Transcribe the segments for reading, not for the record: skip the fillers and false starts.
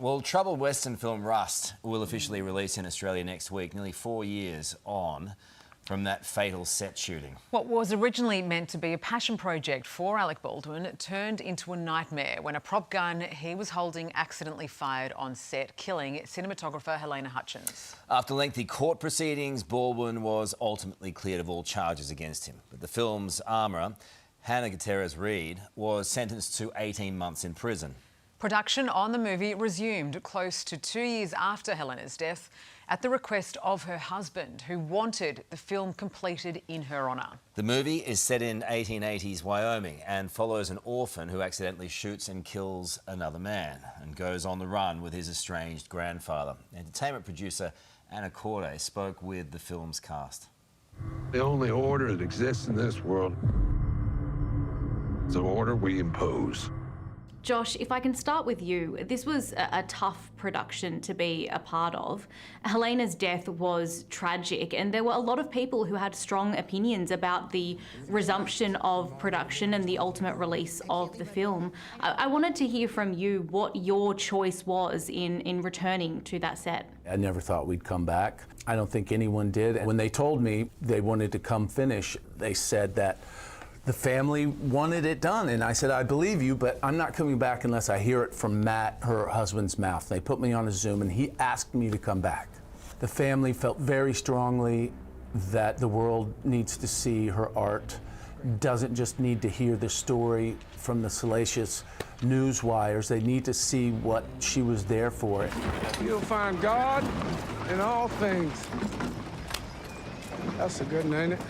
Well, troubled Western film Rust will officially release in Australia next week, nearly 4 years on from that fatal set shooting. What was originally meant to be a passion project for Alec Baldwin turned into a nightmare when a prop gun he was holding accidentally fired on set, killing cinematographer Halyna Hutchins. After lengthy court proceedings, Baldwin was ultimately cleared of all charges against him. But the film's armourer, Hannah Gutierrez-Reed, was sentenced to 18 months in prison. Production on the movie resumed close to 2 years after Halyna's death at the request of her husband, who wanted the film completed in her honour. The movie is set in 1880s Wyoming and follows an orphan who accidentally shoots and kills another man and goes on the run with his estranged grandfather. Entertainment producer Anna Corday spoke with the film's cast. The only order that exists in this world is the order we impose. Josh, if I can start with you, this was a tough production to be a part of. Halyna's death was tragic, and there were a lot of people who had strong opinions about the resumption of production and the ultimate release of the film. I wanted to hear from you what your choice was in returning to that set. I never thought we'd come back. I don't think anyone did. And when they told me they wanted to come finish, they said that the family wanted it done, and I said, I believe you, but I'm not coming back unless I hear it from Matt, her husband's mouth. They put me on a Zoom, and he asked me to come back. The family felt very strongly that the world needs to see her art, doesn't just need to hear the story from the salacious news wires. They need to see what she was there for. You'll find God in all things. That's a good one, ain't it?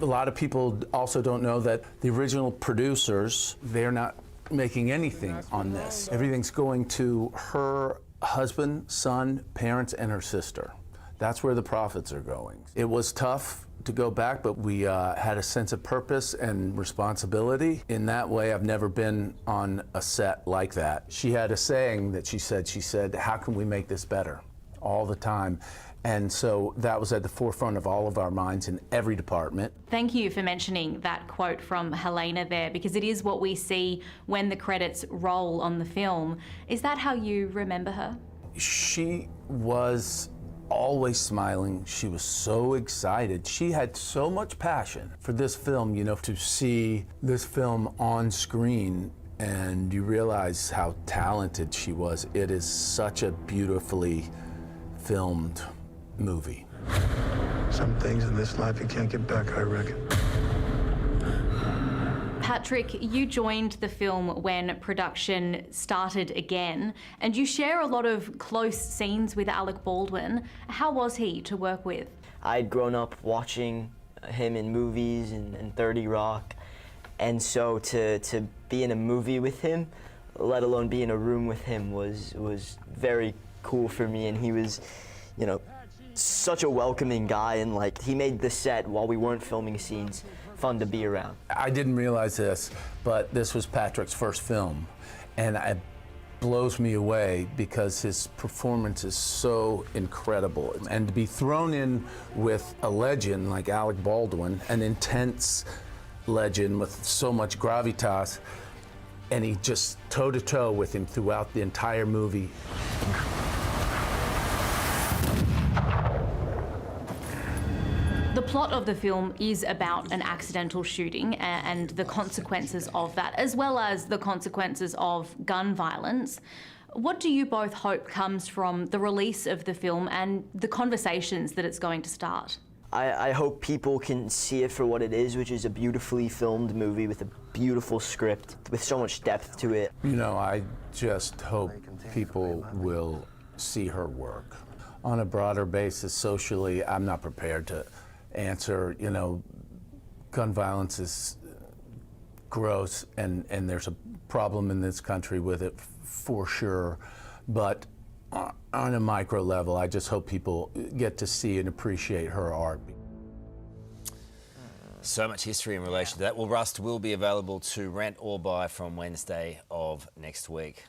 A lot of people also don't know that the original producers, they're not making anything on this. Everything's going to her husband, son, parents, and her sister. That's where the profits are going. It was tough to go back, but we had a sense of purpose and responsibility. In that way, I've never been on a set like that. She had a saying that she said, how can we make this better? All the time. And so that was at the forefront of all of our minds in every department. Thank you for mentioning that quote from Halyna there, because it is what we see when the credits roll on the film. Is that how you remember her? She was always smiling. She was so excited. She had so much passion for this film, you know, to see this film on screen and you realize how talented she was. It is such a beautifully filmed movie. Some things in this life you can't get back, I reckon. Patrick, you joined the film when production started again, and you share a lot of close scenes with Alec Baldwin. How was he to work with? I'd grown up watching him in movies and 30 Rock, and so to be in a movie with him, let alone be in a room with him, was very cool for me. And he was, you know, such a welcoming guy, and like he made the set while we weren't filming scenes fun to be around. I didn't realize this, but this was Patrick's first film, and it blows me away because his performance is so incredible. And to be thrown in with a legend like Alec Baldwin, an intense legend with so much gravitas, and he just toe-to-toe with him throughout the entire movie. The plot of the film is about an accidental shooting and the consequences of that, as well as the consequences of gun violence. What do you both hope comes from the release of the film and the conversations that it's going to start? I hope people can see it for what it is, which is a beautifully filmed movie with a beautiful script, with so much depth to it. You know, I just hope people will see her work. On a broader basis, socially, I'm not prepared to answer. You know, gun violence is gross, and there's a problem in this country with it for sure. But on a micro level, I just hope people get to see and appreciate her art. So much history in relation to that. Well, Rust will be available to rent or buy from Wednesday of next week.